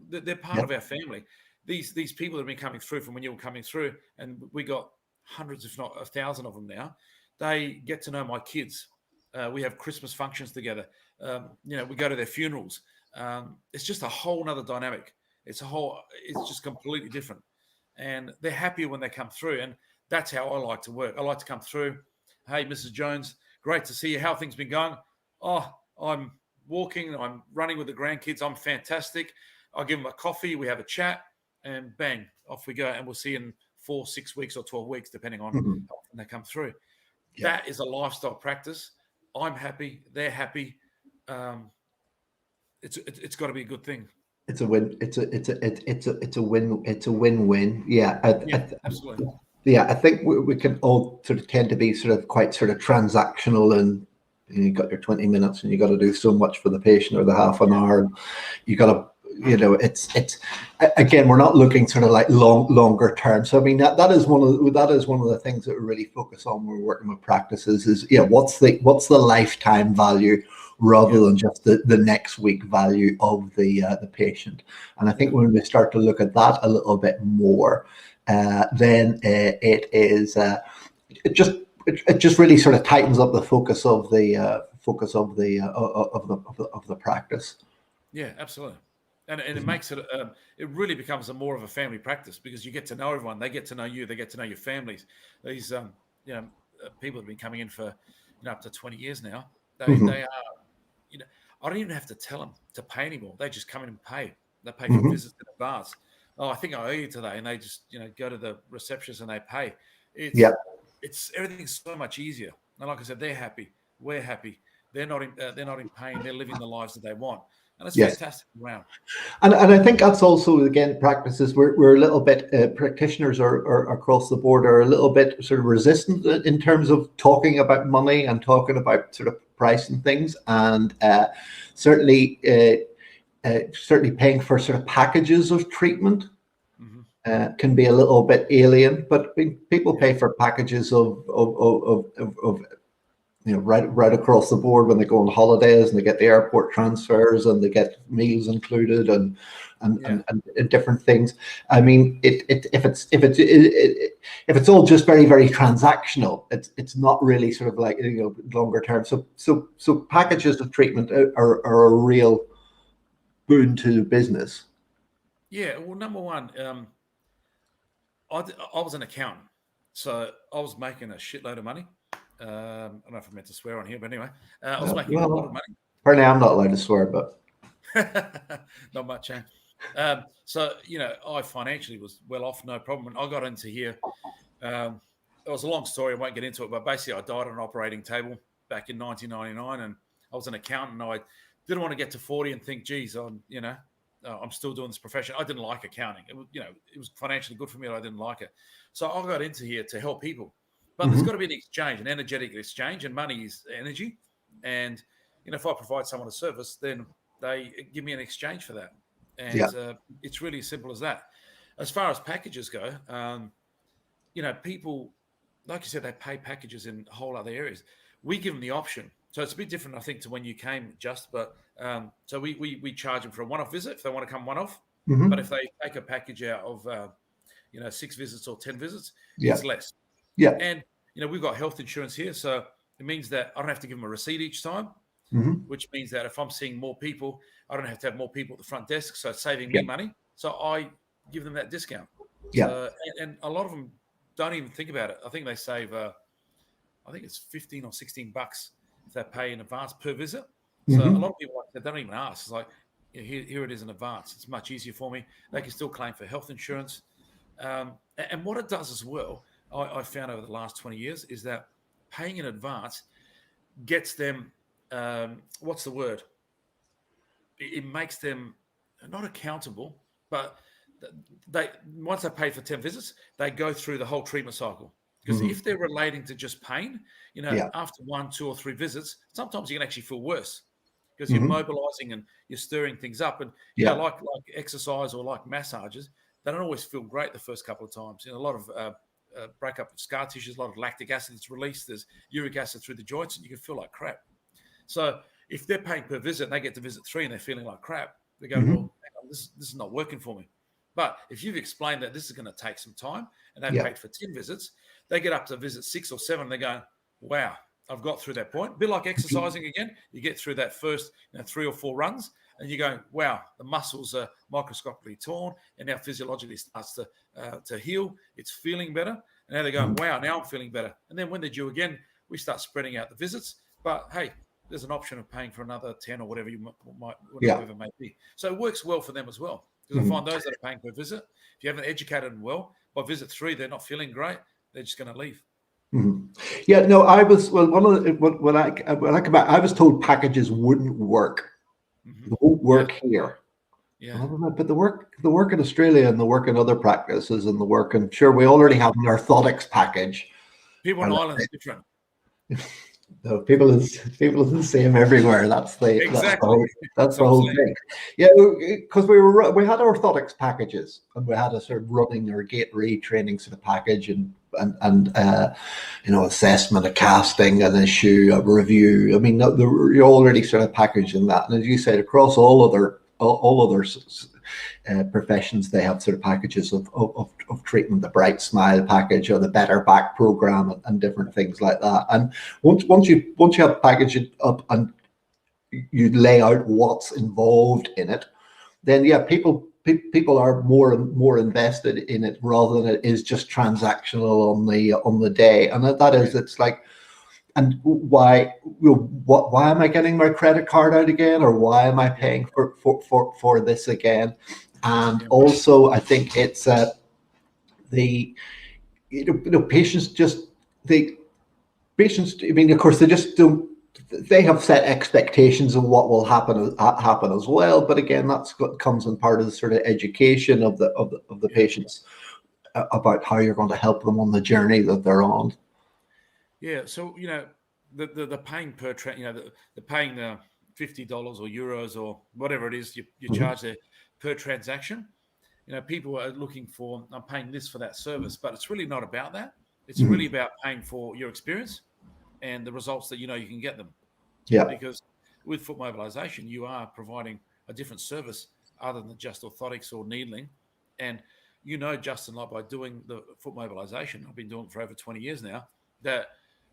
They're part of our family. These people that have been coming through from when you were coming through, and we got hundreds, if not 1,000 of them now, they get to know my kids. We have Christmas functions together. We go to their funerals. It's just a whole nother dynamic. It's just completely different. And they're happier when they come through. And that's how I like to work. I like to come through. Hey, Mrs. Jones, great to see you. How have things been going? Oh, I'm walking. I'm running with the grandkids. I'm fantastic. I'll give them a coffee. We have a chat. And bang, off we go. And we'll see you in 4, 6 weeks or 12 weeks, depending on how often they come through. Yeah. That is a lifestyle practice. I'm happy. They're happy. It's got to be a good thing. It's a win. It's a win. It's a win-win. Yeah. Absolutely. Yeah, I think we can all sort of tend to be quite transactional, and you got your 20 minutes and you got to do so much for the patient, or the half an hour. You got to, it's again, we're not looking like longer term. So I mean that is one of the things that we really focus on when we're working with practices is what's the lifetime value rather than just the next week value of the patient. And I think when we start to look at that a little bit more, then it just really sort of tightens up the focus of the focus of the practice. Yeah, absolutely. And it makes it, it really becomes more of a family practice because you get to know everyone. They get to know you. They get to know your families. These, people have been coming in for, up to 20 years now. They are, I don't even have to tell them to pay anymore. They just come in and pay. They pay for visits in advance. Oh, I think I owe you today. And they just, go to the receptionist and they pay. It's everything's so much easier. And like I said, they're happy. We're happy. They're not in pain. They're living the lives that they want. And it's fantastic. Wow. And I think that's also, again, practices we're a little bit, practitioners are across the board are a little bit sort of resistant in terms of talking about money and talking about sort of price and things. And certainly paying for sort of packages of treatment can be a little bit alien, but people pay for packages of right across the board when they go on holidays and they get the airport transfers and they get meals included and different things. I mean, if it's all just very, very transactional, it's not really sort of like longer term. So packages of treatment are a real boon to business. Yeah. Well, number one, I was an accountant, so I was making a shitload of money. I don't know if I meant to swear on here, but anyway, I was making a lot of money. Apparently, I'm not allowed to swear, but not much. So I financially was well off, no problem. And I got into here. It was a long story. I won't get into it, but basically, I died on an operating table back in 1999, and I was an accountant. And I didn't want to get to 40 and think, geez, I'm still doing this profession. I didn't like accounting. It was financially good for me, but I didn't like it. So I got into here to help people. But there's got to be an exchange, an energetic exchange, and money is energy. And, if I provide someone a service, then they give me an exchange for that. And it's really as simple as that. As far as packages go, people, like you said, they pay packages in whole other areas. We give them the option. So it's a bit different, I think, to when you came, but so we charge them for a one-off visit if they want to come one-off. But if they take a package out of, 6 visits or 10 visits, it's less. Yeah. And, we've got health insurance here. So it means that I don't have to give them a receipt each time, which means that if I'm seeing more people, I don't have to have more people at the front desk. So it's saving me money. So I give them that discount. Yeah. So, and a lot of them don't even think about it. I think they save, I think it's $15 or $16 if they pay in advance per visit. So a lot of people, they don't even ask. It's like, here it is in advance. It's much easier for me. They can still claim for health insurance. And what it does as well, I found over the last 20 years, is that paying in advance gets them, what's the word? It makes them not accountable, but once they pay for 10 visits, they go through the whole treatment cycle. Because if they're relating to just pain, after 1, 2, or 3 visits, sometimes you can actually feel worse because you're mobilizing and you're stirring things up. And like exercise or like massages, they don't always feel great the first couple of times. A lot of breakup of scar tissues, a lot of lactic acid is released. There's uric acid through the joints, and you can feel like crap. So if they're paying per visit and they get to visit 3 and they're feeling like crap, they go, well, this is not working for me. But if you've explained that this is going to take some time and they've paid for 10 visits, they get up to visit 6 or 7 and they go, wow, I've got through that point. A bit like exercising again. You get through that first 3 or 4 runs and you go, wow, the muscles are microscopically torn and now physiologically starts to heal. It's feeling better. And now they're going, wow, now I'm feeling better. And then when they're due again, we start spreading out the visits. But hey, there's an option of paying for another 10 or whatever whatever it may be. So it works well for them as well. Because I find those that are paying per visit, if you haven't educated them well, by visit 3, they're not feeling great. They're just going to leave. Yeah, no, I was, well, one of the, when I come back, I was told packages wouldn't work. They won't work here. Yeah. But the work in Australia and the work in other practices and the work, and sure, we already have an orthotics package. People in Ireland is different. No, people is the same everywhere. That's the whole thing. Yeah, because we had orthotics packages and we had a sort of running or gait retraining sort of package and assessment, a casting, an issue, a review. I mean, you're already sort of packaged in that. And as you said, across all other professions, they have sort of packages of treatment, the Bright Smile package or the Better Back program, and different things like that. And once you have packaged it up and you lay out what's involved in it, then people are more invested in it rather than it is just transactional on the day. And that is, it's like, and why am I getting my credit card out again, or why am I paying for this again? And also, I think it's the patients. I mean, of course, they just don't. They have set expectations of what will happen as well. But again, that's what comes in part of the sort of education of the patients about how you're going to help them on the journey that they're on. Yeah, so the paying per the paying $50 or euros or whatever it is you charge there per transaction. People are looking for, I'm paying this for that service, but it's really not about that. It's really about paying for your experience and the results that you can get them. Yeah. Because with foot mobilization, you are providing a different service other than just orthotics or needling. And Justin, like by doing the foot mobilization, I've been doing it for over 20 years now, that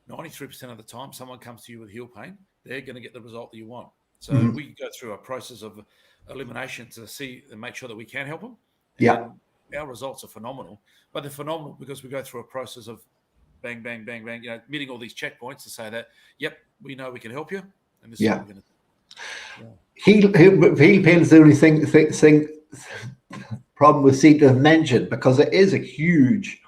93% of the time someone comes to you with heel pain, they're going to get the result that you want. So we go through a process of elimination to see and make sure that we can help them. And our results are phenomenal, but they're phenomenal because we go through a process of bang, bang, bang, bang, meeting all these checkpoints to say that, yep, we know we can help you. And this is what we're going to do. Heel pain is the only thing problem we seem to have mentioned, because it is a huge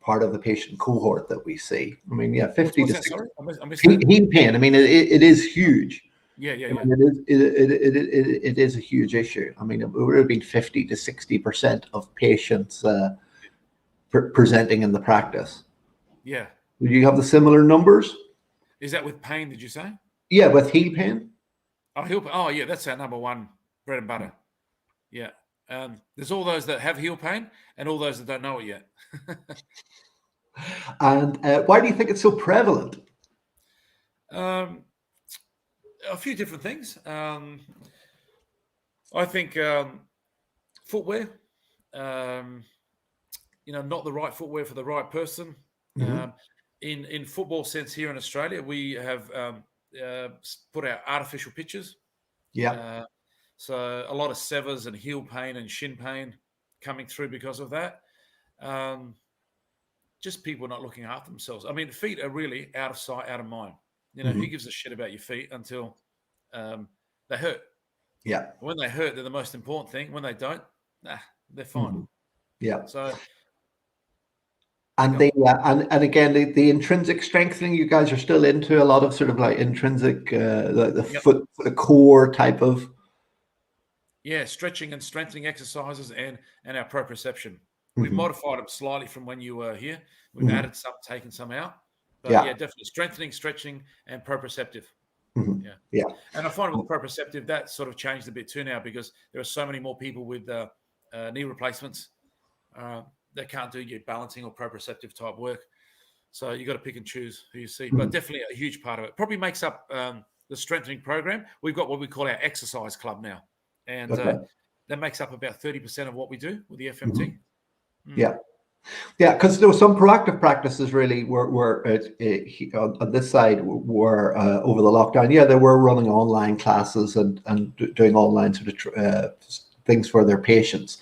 part of the patient cohort that we see. I mean, 50 to 60. Sorry? I missed that. Heel pain, I mean, it is huge. Yeah. I mean, it is a huge issue. I mean, it would have been 50 to 60% of patients presenting in the practice. Yeah. Do you have the similar numbers? Is that with pain, did you say? Yeah, with heel pain. Oh, heel pain. Oh, yeah, that's our number one bread and butter. Yeah. There's all those that have heel pain and all those that don't know it yet. And why do you think it's so prevalent? A few different things. I think footwear, not the right footwear for the right person. In football sense here in Australia, we have put out artificial pitches. Yeah. So a lot of severs and heel pain and shin pain coming through because of that. Just people not looking after themselves. I mean, feet are really out of sight, out of mind. Who gives a shit about your feet until they hurt? Yeah. When they hurt, they're the most important thing. When they don't, they're fine. Yeah. So. And and again, the intrinsic strengthening, you guys are still into a lot of sort of like intrinsic, the foot for the core type of. Yeah, stretching and strengthening exercises and our proprioception. We've modified them slightly from when you were here. We've added some, taken some out. But definitely strengthening, stretching, and proprioceptive. Yeah. And I find with proprioceptive, that sort of changed a bit too now, because there are so many more people with knee replacements that can't do your balancing or proprioceptive type work. So you got to pick and choose who you see. But definitely a huge part of it. Probably makes up the strengthening program. We've got what we call our exercise club now. And that makes up about 30% of what we do with the FMT. Yeah, because there were some proactive practices really were on this side were over the lockdown. Yeah, they were running online classes and doing online sort of things for their patients.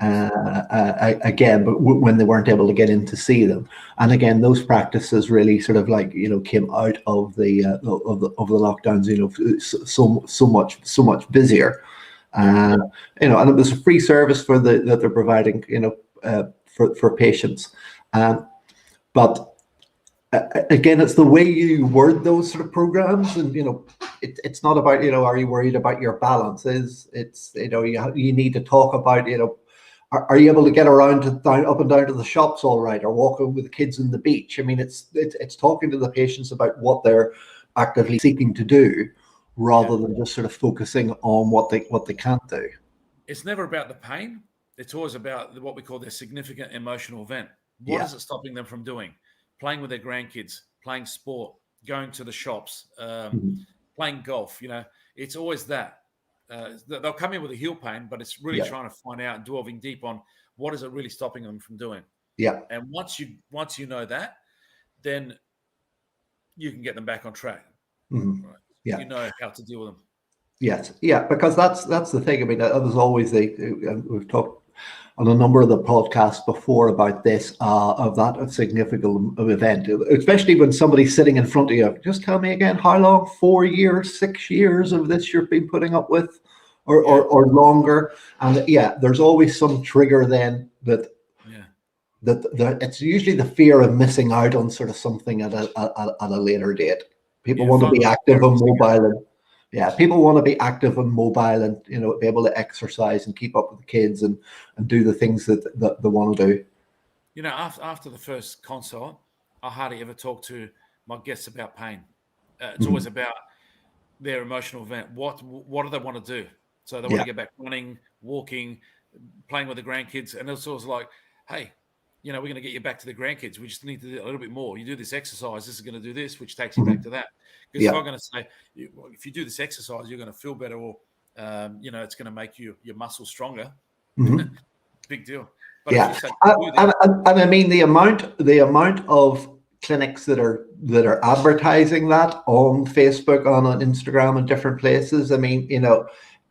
Again, but when they weren't able to get in to see them, and again, those practices really sort of like came out of the lockdowns. So much busier. And it was a free service that they're providing, for patients. But again, it's the way you word those sort of programs, and it's not about are you worried about your balance? It's you need to talk about are you able to get around up and down to the shops all right, or walking with the kids on the beach? I mean, it's talking to the patients about what they're actively seeking to do, rather than just sort of focusing on what they can't do. It's never about the pain. It's always about what we call their significant emotional event. What is it stopping them from doing? Playing with their grandkids, playing sport, going to the shops, playing golf. It's always that. they'll come in with a heel pain, but it's really Yeah. trying to find out and delving deep on what is it really stopping them from doing. Yeah. And once you know that, then you can get them back on track. Mhm. Right? Yeah. You know how to deal with them. Yes. Yeah. Because that's the thing. I mean, there's always we've talked on a number of the podcasts before about this, of that a significant event, especially when somebody's sitting in front of you. Just tell me again, how long? 4 years, 6 years of this you've been putting up with, or longer? And yeah, there's always some trigger then that it's usually the fear of missing out on sort of something at a later date. People want to be active and mobile, and people want to be active and mobile, and be able to exercise and keep up with the kids and do the things that they want to do. After the first consult, I hardly ever talk to my guests about pain. It's always about their emotional event. What do they want to do? So they want to get back running, walking, playing with the grandkids, and it's always like, hey, we're going to get you back to the grandkids. We just need to do a little bit more. You do this exercise, this is going to do this, which takes you back to that. Because if I'm going to say, if you do this exercise, you're going to feel better, or it's going to make your muscles stronger. Big deal. But if you say, and I mean the amount of clinics that are advertising that on Facebook, on Instagram, and different places. I mean,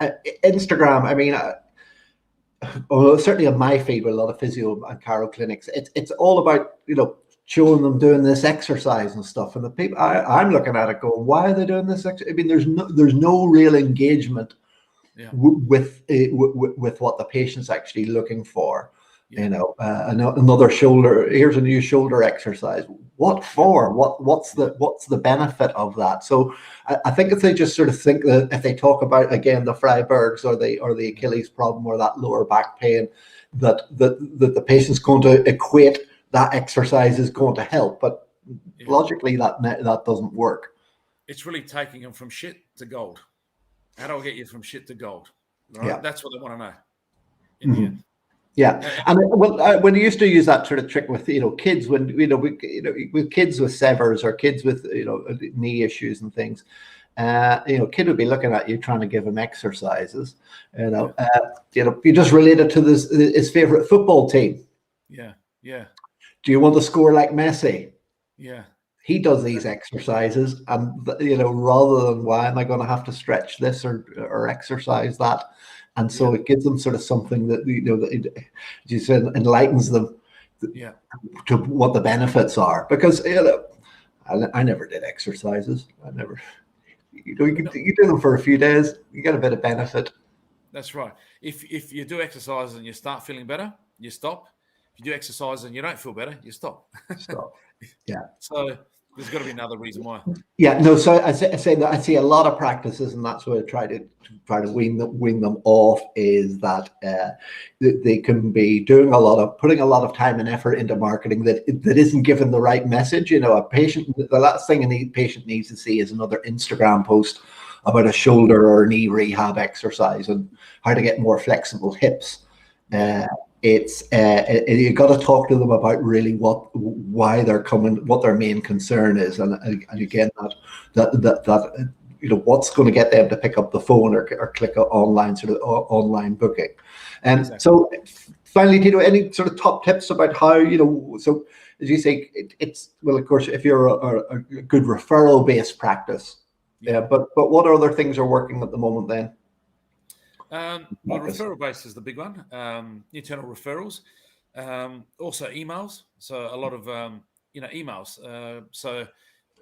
Instagram. I mean. Certainly on my feed with a lot of physio and chiro clinics, it's all about showing them doing this exercise and stuff. And the people I'm looking at it going, why are they doing this? I mean, there's no real engagement with what the patient's actually looking for. Another shoulder. Here's a new shoulder exercise. What for? What's the benefit of that? So I think if they just sort of think that if they talk about again the Freibergs or the Achilles problem or that lower back pain, that the patient's going to equate that exercise is going to help, but logically that doesn't work. It's really taking them from shit to gold. How do I get you from shit to gold? Right? That's what they want to know in the end. Yeah, and when you used to use that sort of trick with kids, when with kids with severs or kids with knee issues and things, kid would be looking at you trying to give him exercises, you just relate it to his favorite football team. Yeah. Do you want to score like Messi? Yeah. He does these exercises, and rather than why am I going to have to stretch this or exercise that? And so it gives them sort of something that that you said enlightens them to what the benefits are. Because I never did exercises. I never. You do them for a few days, you get a bit of benefit. That's right. If you do exercise and you start feeling better, you stop. If you do exercise and you don't feel better, you stop. Stop. Yeah. So there's got to be another reason why. Yeah, no. So I say that I see a lot of practices, and that's what I try to wean them off. Is that they can be putting a lot of time and effort into marketing that isn't given the right message. A patient, the last thing a patient needs to see is another Instagram post about a shoulder or knee rehab exercise and how to get more flexible hips. You got to talk to them about really why they're coming, what their main concern is, and again that what's going to get them to pick up the phone or click online online booking. And so finally, Tito, any sort of top tips about how so as you say it's well, of course, if you're a good referral based practice, but what other things are working at the moment then? Well, referral base is the big one. Internal referrals, also emails. So a lot of emails. So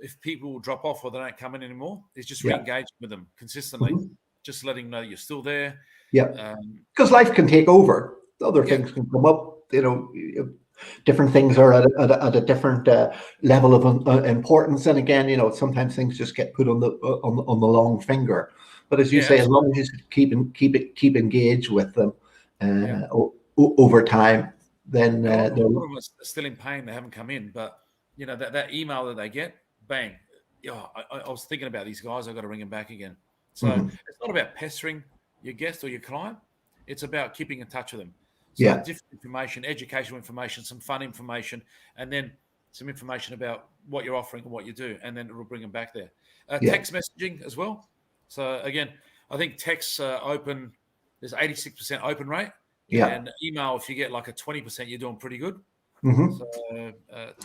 if people drop off or they don't come in anymore, it's just re-engaging with them consistently, just letting them know you're still there. Yeah, because life can take over. Other things can come up. Different things are at a different level of importance, and again, sometimes things just get put on the long finger. But as you say, as long as you keep engaged with them over time, then a lot of them are still in pain. They haven't come in, but that email that they get, bang. I was thinking about these guys. I've got to ring them back again. So it's not about pestering your guest or your client. It's about keeping in touch with them. So different information, educational information, some fun information, and then some information about what you're offering and what you do, and then it will bring them back there. Text messaging as well. So again, I think texts open. There's 86% open rate. Yeah. And email, if you get like a 20%, you're doing pretty good. Mm-hmm. So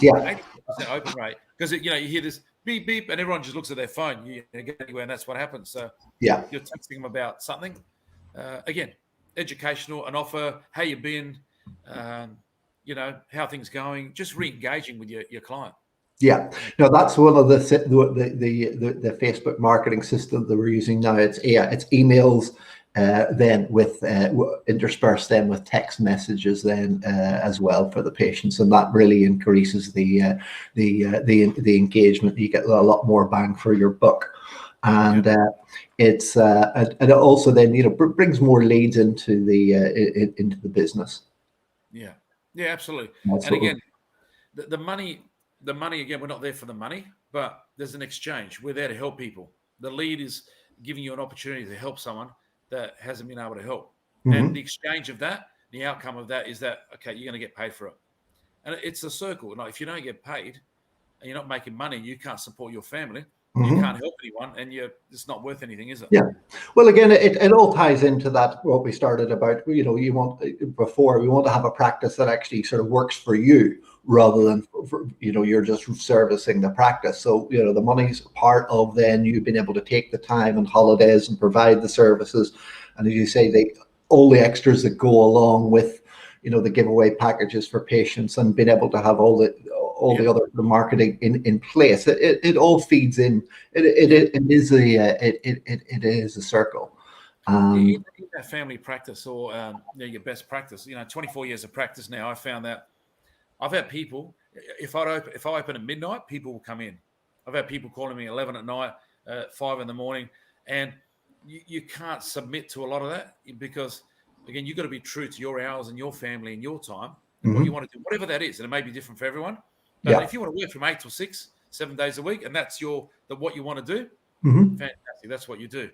Yeah. 80% open rate, because you hear this beep beep, and everyone just looks at their phone. You get anywhere, and that's what happens. So Yeah. you're texting them about something. Again, educational, an offer, how you been, how things going, just re-engaging with your client. Yeah, no, that's one of the Facebook marketing system that we're using now. It's emails, then with interspersed then with text messages then as well for the patients, and that really increases the engagement. You get a lot more bang for your buck, and it's and it also then brings more leads into the business. Yeah, absolutely. That's and again, the money again, we're not there for the money, but there's an exchange. We're there to help people. The lead is giving you an opportunity to help someone that hasn't been able to help. Mm-hmm. And the exchange of that, the outcome of that is that, okay, you're going to get paid for it. And it's a circle. Like, if you don't get paid and you're not making money, you can't support your family. Mm-hmm. You can't help anyone, and it's not worth anything, is it? Yeah. Well, again, it all ties into that, what we started about. We want to have a practice that actually sort of works for you, rather than you're just servicing the practice. So the money's part of then you being able to take the time and holidays and provide the services, and as you say, all the extras that go along with the giveaway packages for patients, and being able to have all the other marketing in place. It all feeds in. It is a circle. In that family practice, or your best practice, 24 years of practice now, I found that I've had people, if I open at midnight, people will come in. I've had people calling me 11 at night, 5 in the morning, and you can't submit to a lot of that, because again, you've got to be true to your hours and your family and your time and what you want to do, whatever that is. And it may be different for everyone. But if you want to work from 8 till 6, 7 days a week, and that's what you want to do, fantastic. That's what you do.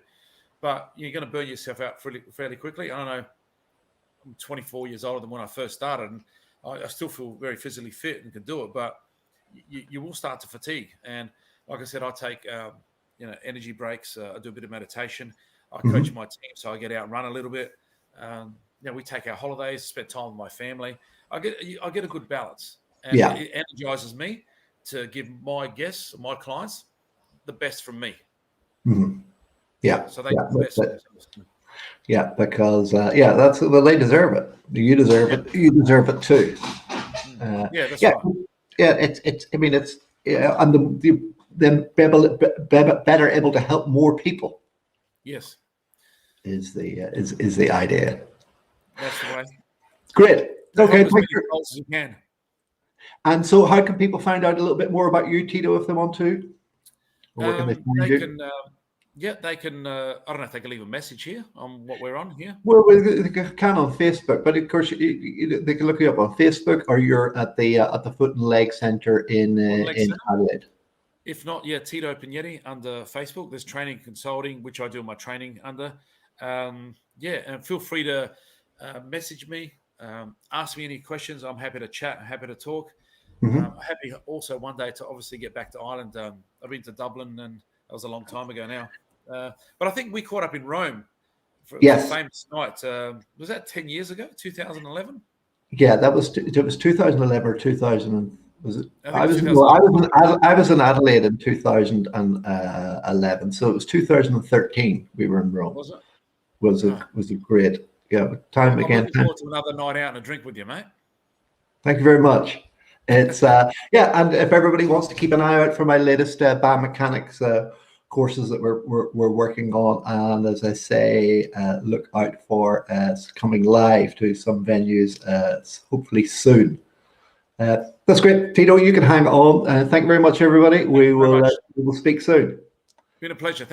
But you're going to burn yourself out fairly quickly. I don't know. I'm 24 years older than when I first started, and I still feel very physically fit and can do it. But you will start to fatigue. And like I said, I take energy breaks. I do a bit of meditation. I coach my team, so I get out and run a little bit. We take our holidays, spend time with my family. I get a good balance. And it energizes me to give my guests, my clients, the best from me. Mm-hmm. Yeah. So they get the best. Yeah, because they deserve it. You deserve it. You deserve it too. That's right. Yeah, it's. I mean, it's. Yeah, and then better able to help more people. Yes. Is the idea. That's the way. Great. Okay. As many goals as you can. And so, how can people find out a little bit more about you, Tito, if they want to? Or where can they find you? They can. I don't know if they can leave a message here on what we're on here. Well, they can on Facebook, but of course they can look you up on Facebook, or you're at the Foot and Leg Centre in Adelaide. If not, Tito Pignetti under Facebook. There's training consulting, which I do my training under. And feel free to message me, ask me any questions. I'm happy to chat. I'm happy to talk. Happy also one day to obviously get back to Ireland. I've been to Dublin, and that was a long time ago now. But I think we caught up in Rome for a famous night. Was that 10 years ago, 2011? Yeah, it was 2011 or 2000. Was it? I was in Adelaide in 2011, so it was 2013. We were in Rome. Was it? Was a great time again. I'm looking forward to another night out and a drink with you, mate. Thank you very much. It's and if everybody wants to keep an eye out for my latest biomechanics courses that we're working on, and as I say, look out for coming live to some venues hopefully soon. That's great, Tito. You can hang on. Thank you very much, everybody. We will speak soon. Been a pleasure. Thank you.